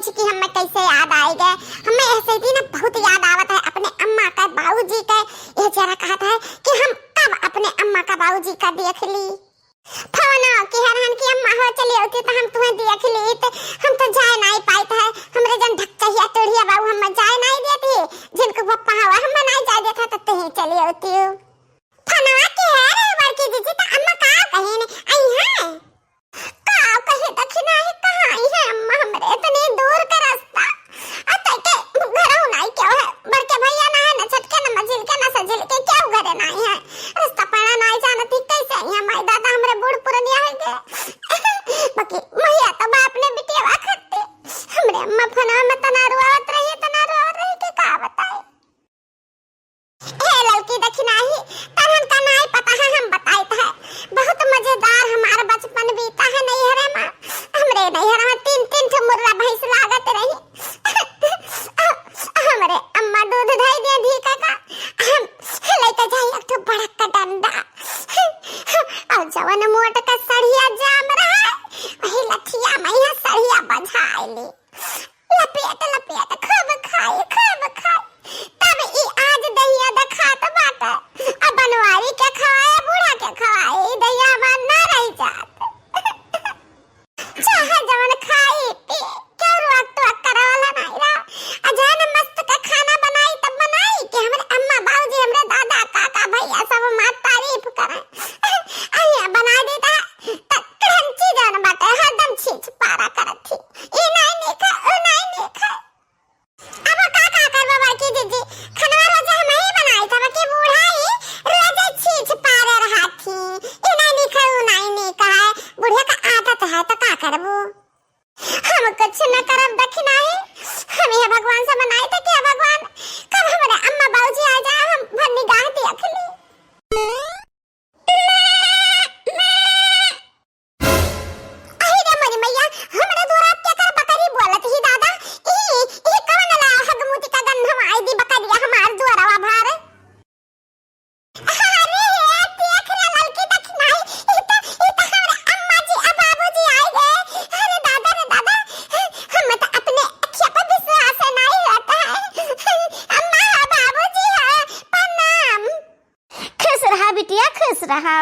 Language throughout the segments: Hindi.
पूछ कि हमें कैसे याद आई गए। हमें ऐसे ही ना बहुत याद आवत है अपने अम्मा का बाबूजी का। ये जरा कहता है कि हम कब अपने अम्मा का बाबूजी का देख ली। फोन कि हरहन की अम्मा हो चली होती तो हम तुम्हें देख ली तो हम तो जाए नहीं पाते है। हमरे जन ढक्कहिया तोड़िया बाबू हम जाए नहीं देती, जिनको पप्पा हवा हम नहीं जाए देता तो तुम चली होती हो। फोनवा के है रे बड़की दीदी तो अम्मा का कहे ने आई है का कहे दक्षिणा है कहां आई है अम्मा हमरे इतने दूर का रास्ता अते के घर नहीं क्यों है। बड़के भैया ना है ना छटके ना मजिल के ना सजिल के क्या घर नहीं है। रास्ता पड़ा नहीं जानती कैसे यहाँ माई दादा हमरे बूढ़ पुरनिया है के बाकी मैया तो बाप ने बिटिया वाखते हमरे अम्मा फोनवा में तना रुआवत रही के का बताए। ए लड़की दक्षिणा ही तरहन का नहीं पता है हम बताए था। बहुत मजेदार हमारा बचपन बीता है नैहरे में। हमरे नैहरे में तीन ठो मुर्रा भैंस लागत रही। हमरे अम्मा दूध दही दे धी का हम लेके जाई एक ठो बड़ा का डंडा और जवन मोट का सड़िया जाम रहा है वही लठिया में यहां सड़िया बझाइली लपेट लपेट खूब खाए तब ई आज दहिया दखात बाटे अब बनवारी के खवाए बूढ़ा के खवाए दहिया में ना रह जात चाहे जवन खाई पी क्यों रुक तो करवाला नहीं रहा। अजान मस्त का खाना बनाई तब बनाई कि हमरे अम्मा बाबूजी हमरे दादा काका भैया सब मात तारीफ करे आया बना देता त क्रंची जन बाटे हरदम छीछ पारा करत थी ई नहीं खा ओ नहीं खा। अब काका करवा बाकी दीदी खाना रोज हम ही बनाई था बाकी बूढ़ाई रोज छीछ पारे रहा थी ई नहीं खा ओ नहीं खा बुढ़िया का आदत है तो का करबो हम कुछ न करब दक्षिणा है। हम यह भगवान से मनाए थे कि भगवान कब हमारे अम्मा बाबूजी आ जाए हम भर निगाह देख ली। अरे मरी मैया हमरे दूर आप क्या कर बकरी बोलत ही दादा ई कौन ला हगमुती का गंध आई दी बकरिया हमार दुआरवा भार। अरे देख रे लड़की दक्षिणा ई तो हमरे अम्मा जी अब बाबूजी आ गए। अरे दादा हम तो अपने अखिया पर विश्वास नहीं होता है। अम्मा बाबूजी है प्रणाम। खुश रहा बिटिया खुश रहा।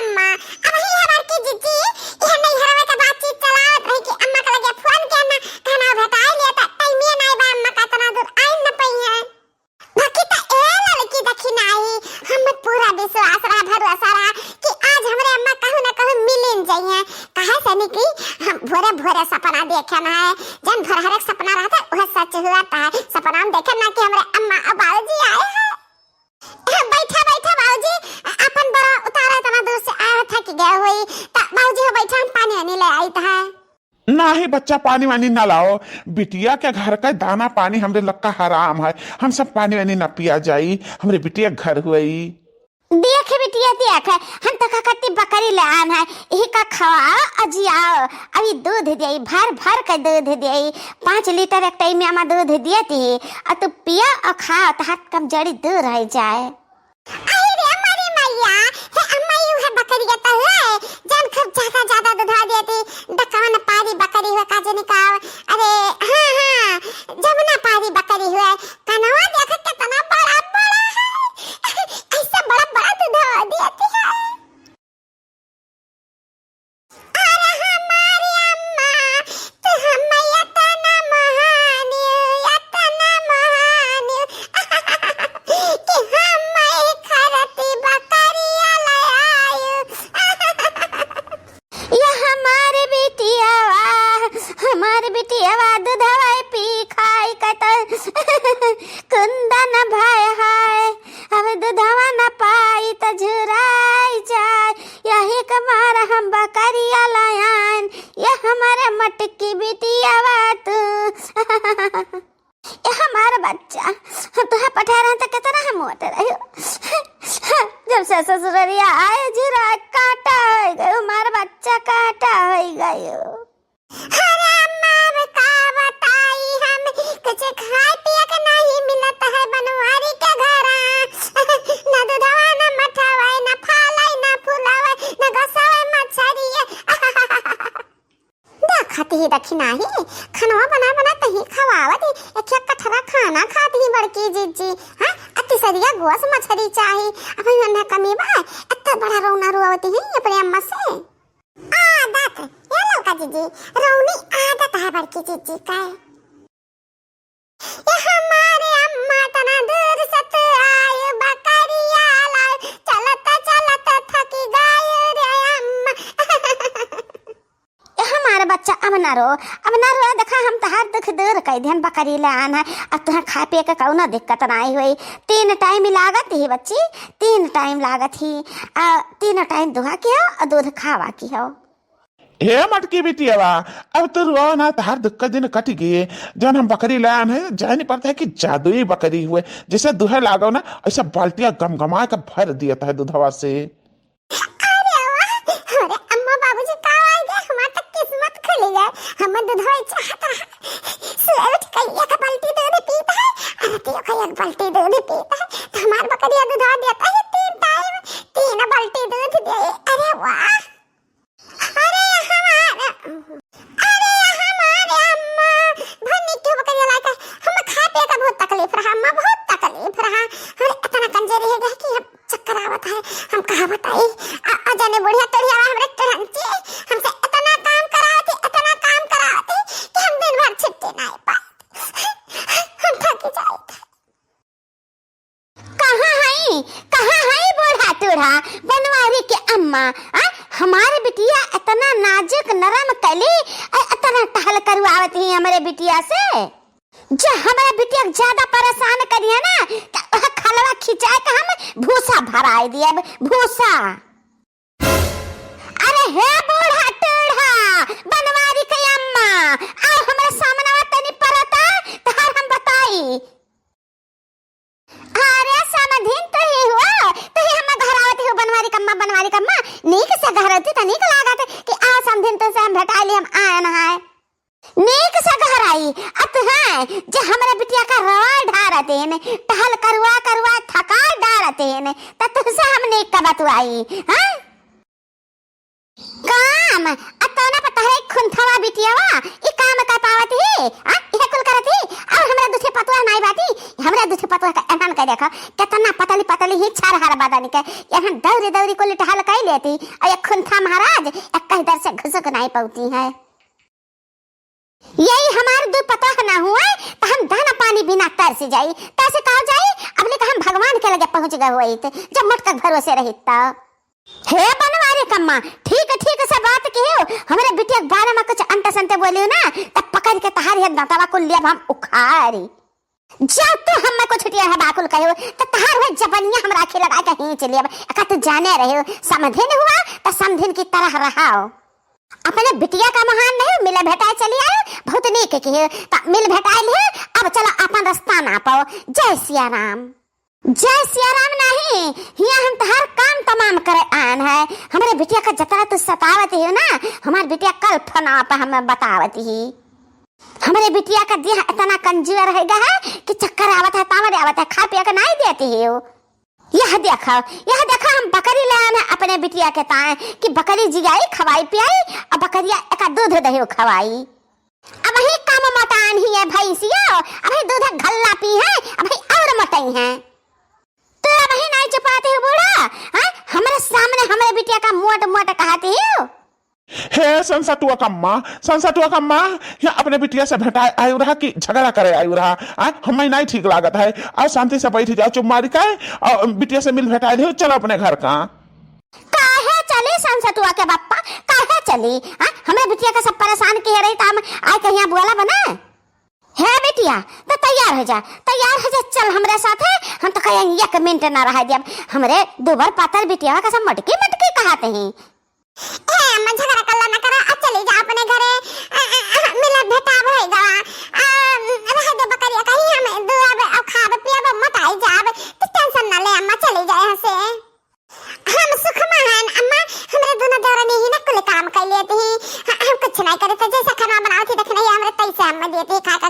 अम्मा अब ही हमार की जीजी यह नहीं हरवे का बातचीत चलावत रही कि अम्मा का लगे फोन करना खाना भेटाई ले त टाइम ये नहीं बा अम्मा का तना दूर आई न पई है बाकी त ए लड़की दक्षिणाई हम पूरा विश्वास रहा भरोसा रहा कि आज हमरे अम्मा कहू न कहू मिलन जाइए। काहे से निकली हम भोरे सपना देखे ना है जन भर हर एक सपना रहता वह सच हुआ था। सपना हम देखे ना कि हमरे अम्मा और बाबूजी आए हैं। बैठा बाबूजी अपन बड़ा उतारा तना दूर से आया था कि गया हुई त बाबूजी हो बैठा पानी आने ले आई था। नहीं बच्चा पानी वानी ना लाओ बिटिया के घर का दाना पानी हमरे लक्का हराम है। हम सब पानी वानी ना पिया जाई हमरे बिटिया घर हुई। देख बिटिया देख हम तो कति बकरी ले आन है यही का खवा अजियाओ अभी दूध देई भर के दूध देई 5 लीटर एक टाइम में दूध देती और तू पिया और खा तो हाथ कमजोरी दूर रह जाए। अरे हमारी मैया हे अम्मा यू है बकरी का है जान खूब ज्यादा दूध देती दकान पारी बकरी हुआ काजे निकाल। अरे हां जमुना पारी बकरी हुआ कनवा देख कितना बड़ा है ऐसा बड़ा दूध देती है। अरे हमारी अम्मा तू हमया तना महान कि हम खरती बकरिया ले आयु। ये हमारे बिटिया दूधवा पी खाई कत कुंदन भाई हाय अब दूधवा न पाई त झुराई जाए यही कमार हम बकरिया लायन ये हमारे मटकी बिटिया तू ये हमारा बच्चा हम तुहा पठा रहे तो कितना हम मोटे रहे जब से ससुरिया आए झुरा काटा हो गयो हमारा बच्चा काटा हो गयो। अरे अम्मा बता बताई हम कुछ खाए पिए के नहीं मिलता है बनवारी के घर न दूधवा न मठवा न फालाई न फुलावा न गसावा मछरी देखती ही दक्षिणा ही खाना बना बना तही खवावत ही एक कठरा खाना खाती ही बड़की जीजी। हाँ अति सरिया गोस मछली चाही अब अन्ना कमी बा इतना बड़ा रौना रुआवती ही अपने अम्मा से। आदत ये लौका जीजी रौनी आदत है बड़की जीजी का। ये हमारे अम्मा तना दूर सत आए बकरिया लाए चलता चलता थकी गए रे अम्मा। ये हमारा बच्चा अब ना रो देखा हम तहार दुख दूर कई दिन बकरी ले आना है अब तुहर खा पिए का कौनो दिक्कत नहीं हुई। 3 टाइम लागत ही बच्ची 3 टाइम लागत ही 3 टाइम दुहा की हो और दूध खावा की हो। हे मटकी बिटिया अब तो रो ना तार दुक्का दिन कट गए जब हम बकरी लाए हैं जान नहीं पड़ता है कि जादुई बकरी हुए जैसे दूहे लागो ना ऐसा बाल्टिया गमगमा का भर दिया था दूधवा से। अरे अम्मा बाबूजी का आ गए हमार तक किस्मत खुल गई हम दूधवा चाहत रहा सुबह उठ के एक बाल्टी दूध पीता है आरती को एक बाल्टी दूध पीता है तो हमार बकरिया दूधवा देता है 3 टाइम 3 बाल्टी दूध दे। अरे वाह बनवारी के अम्मा हमारे बिटिया इतना नाजुक नरम कली इतना टहल करवावत ही हमारे बिटिया से। जो हमारे बिटिया ज्यादा परेशान करिए ना खलवा खिंचाए का हम भूसा भराई दिया भूसा। अरे हे बूढ़ा टूढ़ा बनवारी के अम्मा आओ हमारे सामने तनी परता तो हम बताई। अरे समाधीन तो ही हुआ तो ही हम घर आवती हो बनवारी कम्मा नीक से घर होती तो नीक लागत कि आ समधिन तो से हम भेटा ली हम आन है नीक से घर आई अब है जो हमारे बिटिया का रवा ढारते हैं टहल करवा थका डारते हैं तब तुझसे हम नीक का बतवाई। हाँ काम अतोना पता है खुनथवा बिटियावा ई काम कर पावत ही आ ये कुल करती और हमरा दूसरे पतवा नहीं बाती हमरा दूसरे पतवा का एहन कर देखा कितना पतली ही छार हर बादानी के एहन दौरी को लिटहल कर लेती और ये खुनथा महाराज एक इधर से घुसक नहीं पाती है। यही हमारे दो पता ना हुआ तो हम दाना पानी बिना तरस जाई तैसे कहा जाई अब ले हम भगवान के लगे पहुंच गए हुए थे जब मटक भरोसे रहिता। हे बनवारी कम्मा ठीक से बात की हो हमारे बिटिया के बारे में कुछ अंत संते बोलियो ना तब पकड़ के तहारी दांतवा को लिया हम उखाड़ी जब तो हम को छुटिया है बाकुल कहो तो तहार हुए जबनिया हम राखी लगा के ही चलिए का तू जाने रहे हो समधिन हुआ तो समधिन की तरह रहाओ अपने बिटिया का महान नहीं मिले भेटाए चली आयो बहुत नीक की मिल भेटाए ले अब चलो अपन रास्ता ना पाओ। जय सिया राम नहीं यहाँ हम तहार काम तमाम करे आन है हमारे बिटिया का जतरा तू सतावती हो ना हमारे बिटिया कल फना पर हमें बतावती ही हमारे बिटिया का देह इतना कंजूर रहेगा है कि चक्कर आवत है तावरे आवत है खा पिया का नहीं देती हो। यह देखो हम बकरी ले आए अपने बिटिया के ताए कि बकरी जिगाई खवाई पियाई और बकरिया एक दूध दही खवाई अब वही काम मतान ही है भैंसिया अभी दूध गल्ला पी है अभी और मटई है तो वही नहीं चुपाते हो बूढ़ा। हमारे सामने हमारे बिटिया का मोट कहती हो। हे संसटुआ कम्मा या अपने बिटिया से भेटा आयु रहा कि झगड़ा करे आयु रहा हमें नहीं ठीक लागत है और शांति से बैठ जाओ चुप मारी का और बिटिया से मिल भेटा दे चलो अपने घर का काहे चली संसटुआ के बापा काहे चली हमें बिटिया का सब परेशान किए रही तो हम आए कहीं बोला बना है बिटिया तो तैयार हो जा चल हमारे साथ है हम तो कहीं 1 मिनट ना रह दिया हमरे दोबर पातर बिटिया का सब मटकी कहते हैं। ए अम्मा झगड़ा कल्ला ना करा अब चली जा अपने घरे मिले भेटा होएगा रह दे बकरिया कहीं हमें दूर अब खाब पियाब मत आई जाब तो टेंशन ना ले अम्मा चली जा यहां से हम सुख महान अम्मा हमरे दोनों दौरान ही ना कुल काम कर लेते हैं हम कुछ नहीं करे तो जैसा खाना बनाओ थी देखने हमरे तैसे अम्मा देती खा का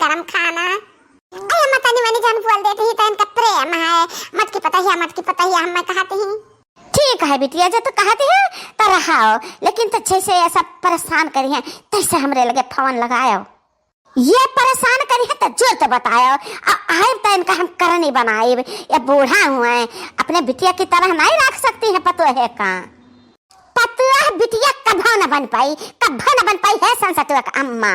गरम खाना अरे अम्मा तनी मनी जान बोल देती ही तो इनका प्रेम है मत की पता ही हम कहते हैं ठीक है बिटिया जो तो कहते हैं तो रहाओ, लेकिन तो जैसे ऐसा परेशान करी है तैसे हमरे लगे फोन लगायो। ये परेशान करी है तो जो तो बतायो, आए तो इनका हम करनी बनाए। ये बूढ़ा हुआ है, अपने बिटिया की तरह नहीं रख सकती है पतुआ है का। पतुआ बिटिया कभी न बन पाई, कभी न बन पाई है संसतुआ का अम्मा।